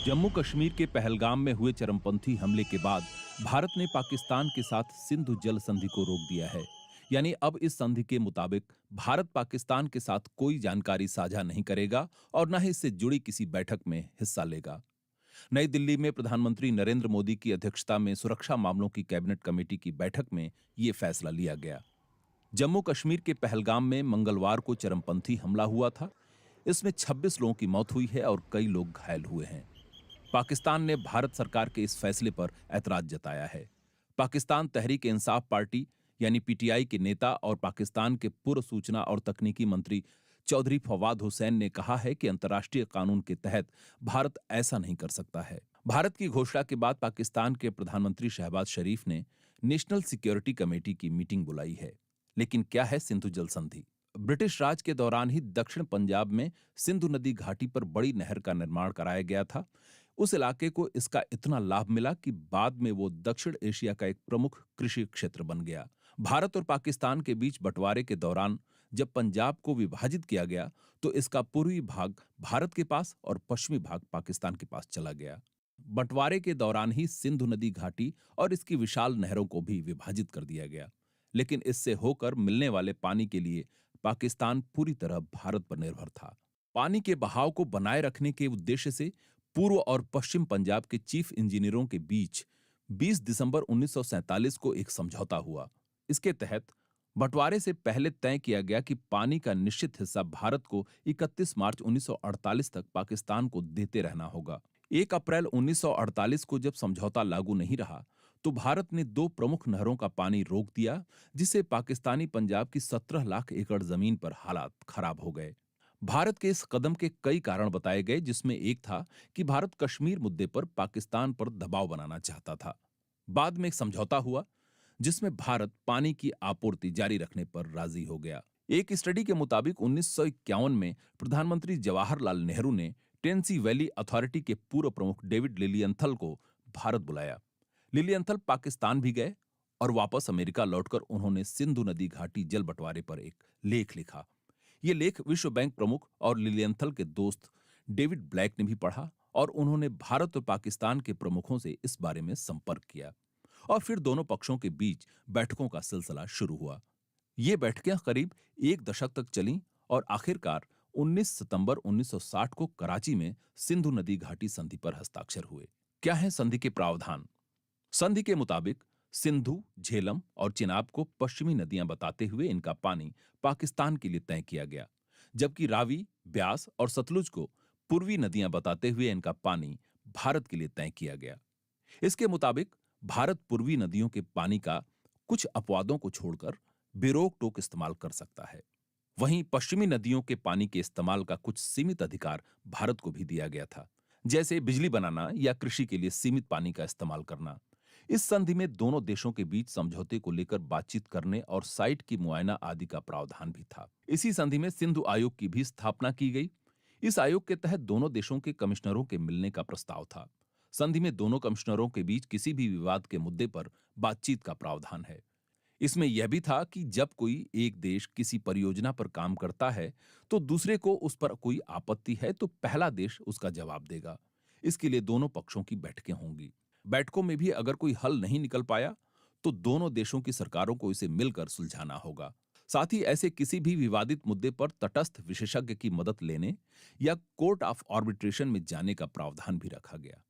जम्मू कश्मीर के पहलगाम में हुए चरमपंथी हमले के बाद भारत ने पाकिस्तान के साथ सिंधु जल संधि को रोक दिया है। यानी अब इस संधि के मुताबिक भारत पाकिस्तान के साथ कोई जानकारी साझा नहीं करेगा और न ही इससे जुड़ी किसी बैठक में हिस्सा लेगा। नई दिल्ली में प्रधानमंत्री नरेंद्र मोदी की अध्यक्षता में सुरक्षा मामलों की कैबिनेट कमेटी की बैठक में यह फैसला लिया गया। जम्मू कश्मीर के पहलगाम में मंगलवार को चरमपंथी हमला हुआ था। इसमें 26 लोगों की मौत हुई है और कई लोग घायल हुए हैं। पाकिस्तान ने भारत सरकार के इस फैसले पर ऐतराज जताया है। पाकिस्तान तहरीक इंसाफ पार्टी यानी पीटीआई के नेता और पाकिस्तान के पूर्व सूचना और तकनीकी मंत्री चौधरी फवाद हुसैन ने कहा है कि अंतर्राष्ट्रीय कानून के तहत भारत ऐसा नहीं कर सकता है। भारत की घोषणा के बाद पाकिस्तान के प्रधानमंत्री शहबाज शरीफ ने नेशनल सिक्योरिटी कमेटी की मीटिंग बुलाई है। लेकिन क्या है सिंधु जल संधि? ब्रिटिश राज के दौरान ही दक्षिण पंजाब में सिंधु नदी घाटी पर बड़ी नहर का निर्माण कराया गया था। उस इलाके को इसका इतना लाभ मिला कि बाद में वो दक्षिण एशिया का एक प्रमुख कृषि क्षेत्र बन गया। भारत और पाकिस्तान के बीच बंटवारे के दौरान जब पंजाब को विभाजित किया गया तो इसका पूर्वी भाग भारत के पास और पश्चिमी भाग पाकिस्तान के पास चला गया। बंटवारे के दौरान ही सिंधु नदी घाटी और इसकी विशाल नहरों को भी विभाजित कर दिया गया। लेकिन इससे होकर मिलने वाले पानी के लिए पाकिस्तान पूरी तरह भारत पर निर्भर था। पानी के बहाव को बनाए रखने के उद्देश्य से पूर्व और पश्चिम पंजाब के चीफ इंजीनियरों के बीच 20 दिसंबर 1947 को एक समझौता हुआ। इसके तहत बंटवारे से पहले तय किया गया कि पानी का निश्चित हिस्सा भारत को 31 मार्च 1948 तक पाकिस्तान को देते रहना होगा। 1 अप्रैल 1948 को जब समझौता लागू नहीं रहा तो भारत ने 2 प्रमुख नहरों का पानी रोक दिया, जिससे पाकिस्तानी पंजाब की 17 लाख एकड़ जमीन पर हालात खराब हो गए। भारत के इस कदम के कई कारण बताए गए, जिसमें एक था कि भारत कश्मीर मुद्दे पर पाकिस्तान पर दबाव बनाना चाहता था। बाद में एक समझौता हुआ जिसमें भारत पानी की आपूर्ति जारी रखने पर राजी हो गया। एक स्टडी के मुताबिक 1951 में प्रधानमंत्री जवाहरलाल नेहरू ने टेंसी वैली अथॉरिटी के पूर्व प्रमुख डेविड लिलियंथल को भारत बुलाया। लिलियंथल पाकिस्तान भी गए और वापस अमेरिका लौटकर उन्होंने सिंधु नदी घाटी जल बंटवारे पर एक लेख लिखा। ये लेख विश्व बैंक प्रमुख और लिलियंथल के दोस्त डेविड ब्लैक ने भी पढ़ा और उन्होंने भारत और पाकिस्तान के प्रमुखों से इस बारे में संपर्क किया और फिर दोनों पक्षों के बीच बैठकों का सिलसिला शुरू हुआ। ये बैठकें करीब 1 दशक तक चलीं और आखिरकार 19 सितंबर 1960 को कराची में सिंधु नदी घाटी संधि पर हस्ताक्षर हुए। क्या है संधि के प्रावधान? संधि के मुताबिक सिंधु, झेलम और चिनाब को पश्चिमी नदियां बताते हुए इनका पानी पाकिस्तान के लिए तय किया गया, जबकि रावी, ब्यास और सतलुज को पूर्वी नदियां बताते हुए इनका पानी भारत के लिए तय किया गया। इसके मुताबिक भारत पूर्वी नदियों के पानी का कुछ अपवादों को छोड़कर बेरोक टोक इस्तेमाल कर सकता है। वहीं पश्चिमी नदियों के पानी के इस्तेमाल का कुछ सीमित अधिकार भारत को भी दिया गया था, जैसे बिजली बनाना या कृषि के लिए सीमित पानी का इस्तेमाल करना। इस संधि में दोनों देशों के बीच समझौते को लेकर बातचीत करने और साइट की मुआयना आदि का प्रावधान भी था। इसी संधि में सिंधु आयोग की भी स्थापना की गई। इस आयोग के तहत दोनों देशों के कमिश्नरों के मिलने का प्रस्ताव था। संधि में दोनों कमिश्नरों के बीच किसी भी विवाद के मुद्दे पर बातचीत का प्रावधान है। इसमें यह भी था कि जब कोई एक देश किसी परियोजना पर काम करता है तो दूसरे को उस पर कोई आपत्ति है तो पहला देश उसका जवाब देगा। इसके लिए दोनों पक्षों की बैठकें होंगी। बैठकों में भी अगर कोई हल नहीं निकल पाया तो दोनों देशों की सरकारों को इसे मिलकर सुलझाना होगा। साथ ही ऐसे किसी भी विवादित मुद्दे पर तटस्थ विशेषज्ञ की मदद लेने या कोर्ट ऑफ आर्बिट्रेशन में जाने का प्रावधान भी रखा गया।